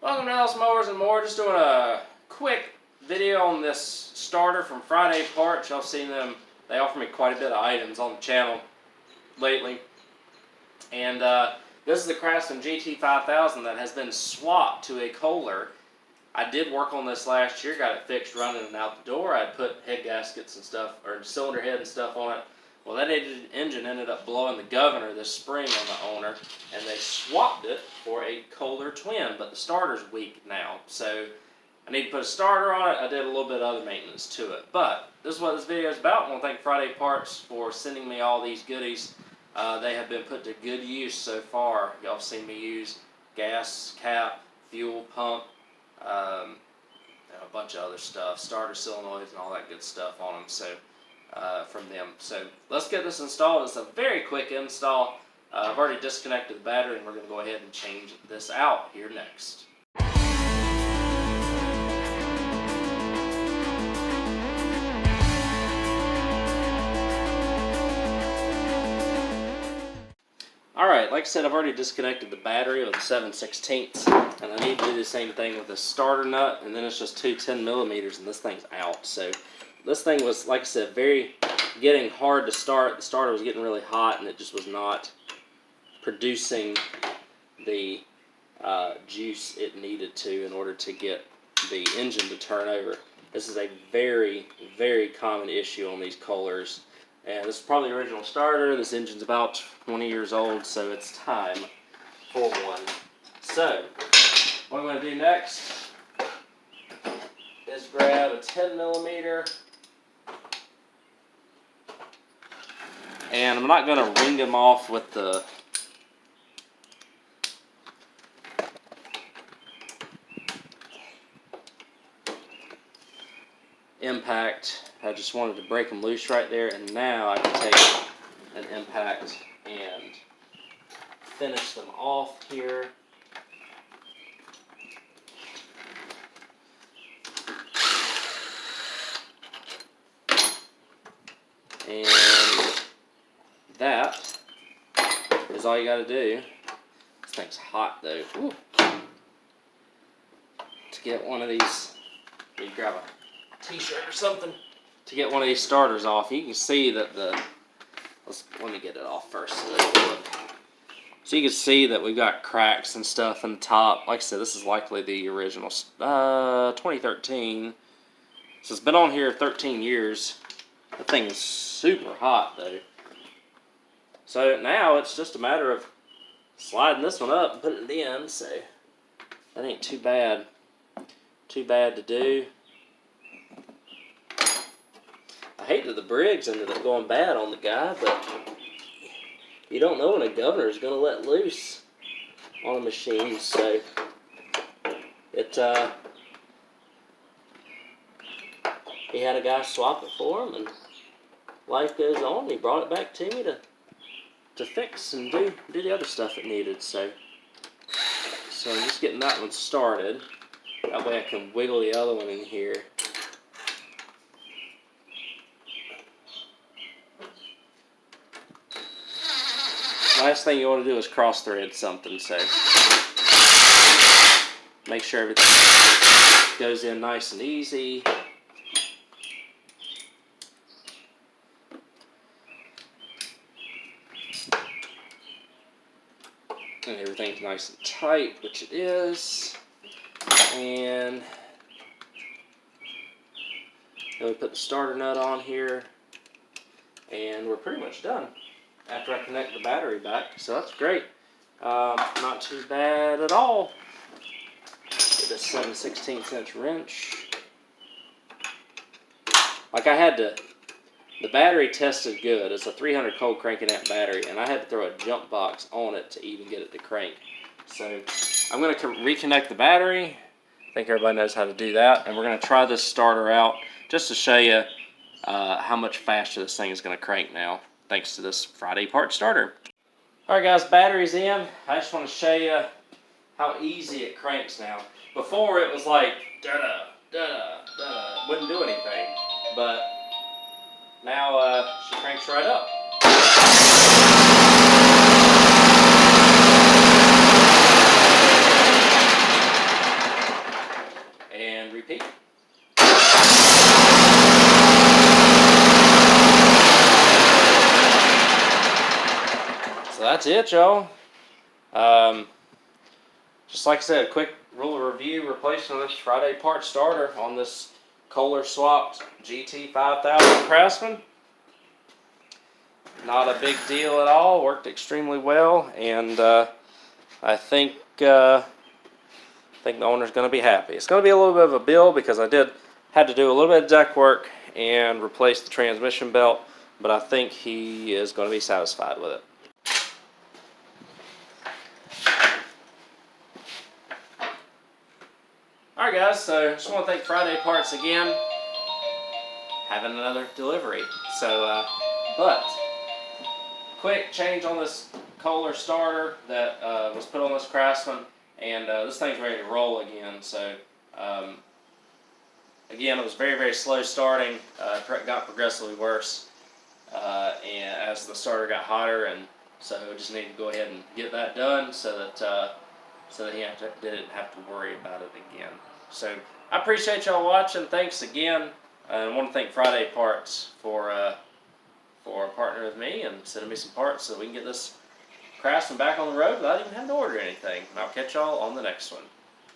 Welcome to Ellis Mowers and More. Just doing a quick video on this starter from FridayParts. Y'all seen them. They offer me quite a bit of items on the channel lately. And this is the Craftsman GT5000 that has been swapped to a Kohler. I did work on this last year, got it fixed running and out the door. I put head gaskets and stuff, or cylinder head and stuff on it. Well, that engine ended up blowing the governor this spring on the owner, and they swapped it for a Kohler twin, but the starter's weak now, so I need to put a starter on it. I did a little bit of other maintenance to it, but this is what this video is about. I want to thank FridayParts for sending me all these goodies. They have been put to good use so far. Y'all have seen me use gas cap, fuel pump, a bunch of other stuff, starter solenoids and all that good stuff on them. So from them. So let's get this installed. It's a very quick install. I've already disconnected the battery and we're going to go ahead and change this out here next. Alright, like I said, I've already disconnected the battery with the 7/16, and I need to do the same thing with the starter nut, and then it's just two 10mm and this thing's out. So this thing was, like I said, getting hard to start. The starter was getting really hot and it just was not producing the juice it needed to in order to get the engine to turn over. This is a very, very common issue on these Kohlers. And this is probably the original starter. This engine's about 20 years old, so it's time for one. So, what I'm going to do next is grab a 10mm, and I'm not going to ring them off with the impact. I just wanted to break them loose right there, and now I can take an impact and finish them off here. And that is all you got to do. This thing's hot though. Woo. To get one of these, you grab a t-shirt or something. To get one of these starters off, you can see that let me get it off first. So you can see that we've got cracks and stuff in the top. Like I said, this is likely the original 2013. So it's been on here 13 years. That thing is super hot though. So now it's just a matter of sliding this one up and putting it in. So that ain't too bad. Too bad to do. I hate that the Briggs ended up going bad on the guy, but you don't know when a governor is going to let loose on a machine. So he had a guy swap it for him, and life goes on. He brought it back to me to fix and do the other stuff it needed. So I'm just getting that one started. That way I can wiggle the other one in here. Last thing you want to do is cross thread something, so make sure everything goes in nice and easy. And everything's nice and tight, which it is. And then we put the starter nut on here, and we're pretty much done after I connect the battery back. So that's great. Not too bad at all. Get this 7/16" wrench. Like I had to, the battery tested good. It's a 300 cold cranking amp battery, and I had to throw a jump box on it to even get it to crank. So I'm going to reconnect the battery. I think everybody knows how to do that. And we're going to try this starter out just to show you how much faster this thing is going to crank now, thanks to this FridayParts starter. Alright guys, battery's in. I just want to show you how easy it cranks now. Before it was like da-da, da-da, da-da, wouldn't do anything. But now she cranks right up. repeat. So that's it, y'all. Just like I said, a quick ruler review replacing this Friday Parts starter on this Kohler swapped GT5000 Craftsman. Not a big deal at all. Worked extremely well, and I think the owner's going to be happy. It's going to be a little bit of a bill because I had to do a little bit of deck work and replace the transmission belt, but I think he is going to be satisfied with it. Alright guys, so I just want to thank Friday Parts again, having another delivery. So, but, quick change on this Kohler starter that was put on this Craftsman, and this thing's ready to roll again. So, again, it was very, very slow starting, got progressively worse, and as the starter got hotter, and so we just need to go ahead and get that done so that he didn't have to worry about it again. So I appreciate y'all watching. Thanks again, and I want to thank Friday Parts for partnering with me and sending me some parts so we can get this Craftsman back on the road without even having to order anything. And I'll catch y'all on the next one.